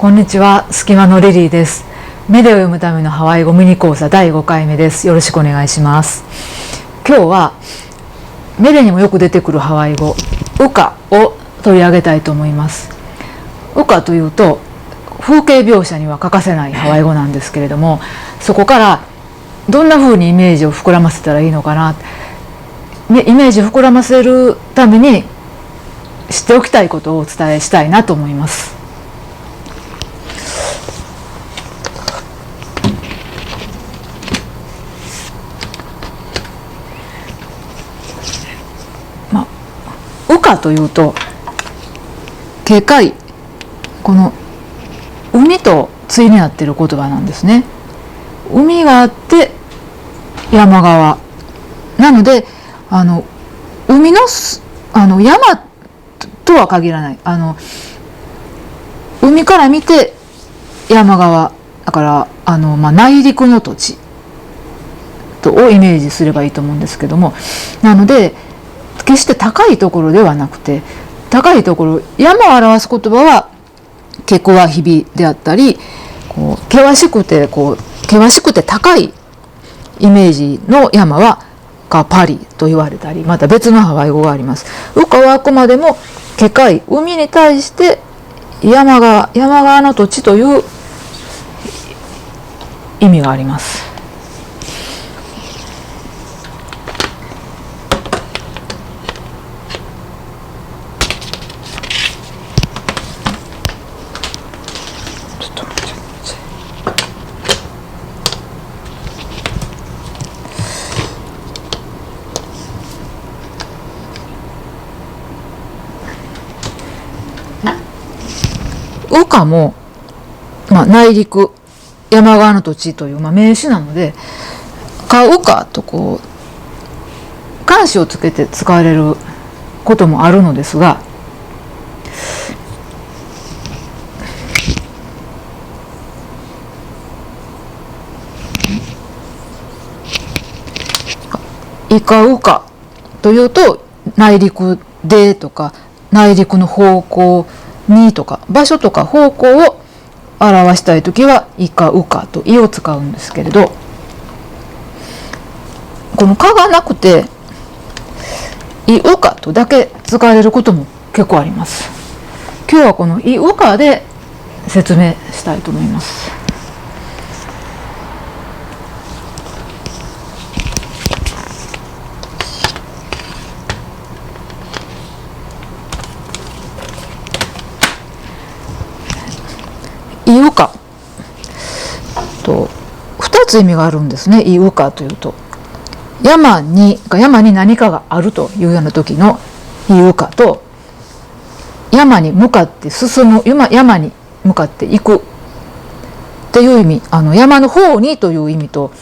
こんにちは、隙間のリリーです。目で読むためのハワイ語ミニ講座第5回目です。よろしくお願いします。今日はメデにもよく出てくるハワイ語ウカを取り上げたいと思います。ウカというと風景描写には欠かせないハワイ語なんですけれども、そこからどんな風にイメージを膨らませたらいいのかな、イメージを膨らませるために知っておきたいことをお伝えしたいなと思います。ウカというと景観、この海と対になっている言葉なんですね。海があって山側なので、海の山とは限らない、海から見て山側だから、内陸の土地をイメージすればいいと思うんですけども、なので決して高いところではなくて、高いところ、山を表す言葉はケクワヒビであったり、険しくて高いイメージの山はカパリと言われたり、また別のハワイ語があります。ウカはあくまでも景観、海に対して山側の土地という意味があります。ウカも、内陸山側の土地という、名詞なので、カウカと冠詞をつけて使われることもあるのですが、イカウカというと内陸でとか内陸の方向にとか場所とか方向を表したいときはイカウカとイを使うんですけれど、このカがなくてイウカとだけ使われることも結構あります。今日はこのイウカで説明したいと思います。イウカと2つ意味があるんですね。イウカというと山に何かがあるというような時のイウカと、山に向かって進む、山に向かっていくっていう意味、山の方にという意味と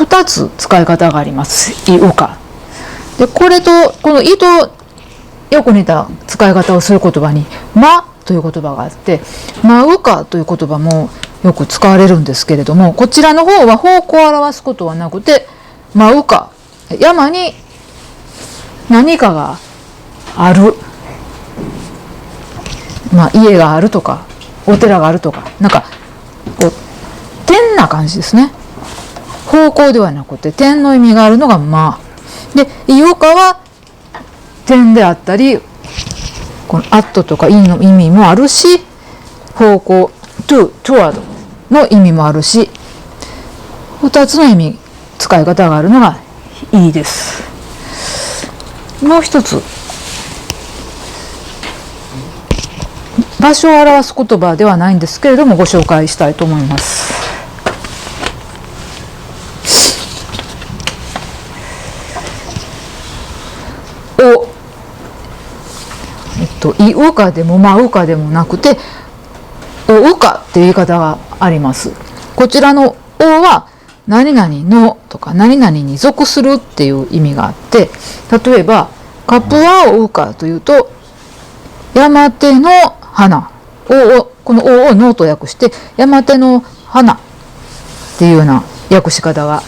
2つ使い方があります。イウカで、これとこのイとよく似た使い方をする言葉にという言葉があって、ウカという言葉もよく使われるんですけれども、こちらの方は方向を表すことはなくて、ウカ、山に何かがある、家があるとかお寺があるとか、点な感じですね。方向ではなくて点の意味があるのがで、イウカは点であったり、このアットとかインの意味もあるし、方向トワードの意味もあるし、2つの使い方があるのがいいです。もう一つ、場所を表す言葉ではないんですけれどもご紹介したいと思います。イウカでもウカでもなくてオウカっていう言い方があります。こちらのオは何々のとか何々に属するっていう意味があって、例えばカプアオウカというと山手の花、このオをノーと訳して山手の花っていうような訳し方が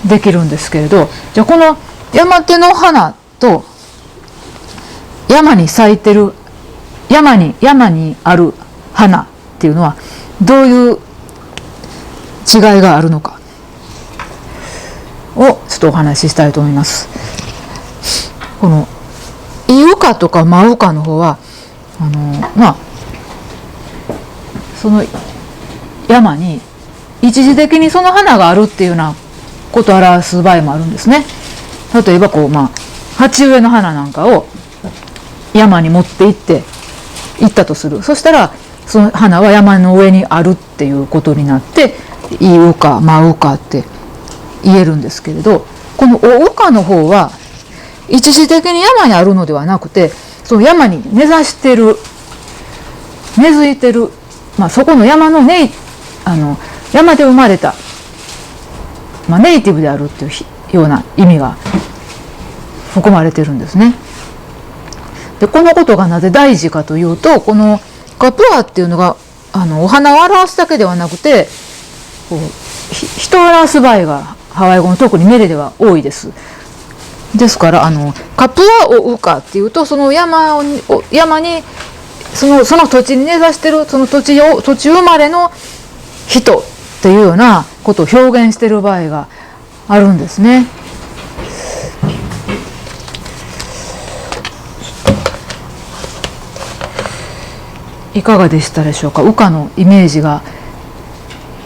できるんですけれど、じゃあこの山手の花と山に咲いてる山にある花花っていうのはどういう違いがあるのかをちょっとお話ししたいと思います。このイウカとかマウカの方はその山に一時的にその花があるっていうようなことを表す場合もあるんですね。例えば鉢植えの花なんかを山に持って行ったとする。そしたらその花は山の上にあるっていうことになってイウカマウカって言えるんですけれど、このオウカの方は一時的に山にあるのではなくて、その山に根付いてる、そこの山の山で生まれた、ネイティブであるっていうような意味が含まれてるんですね。でこのことがなぜ大事かというと、このカプアっていうのがお花を表すだけではなくて人を表す場合がハワイ語の特にメレでは多いです。ですからカプアオウカっていうと、その山にその土地に根ざしてるその土地生まれの人っていうようなことを表現している場合があるんですね。いかがでしたでしょうか。羽化のイメージが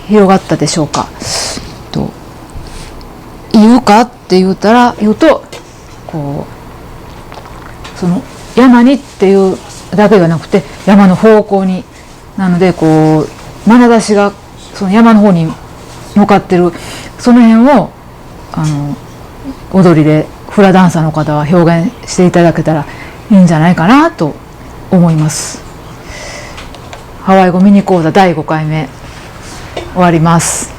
広がったでしょうか。イウカって言うとその山にっていうだけではなくて山の方向になので眼差しがその山の方に向かってる、その辺を踊りでフラダンサーの方は表現していただけたらいいんじゃないかなと思います。ハワイ語ミニ講座第5回目終わります。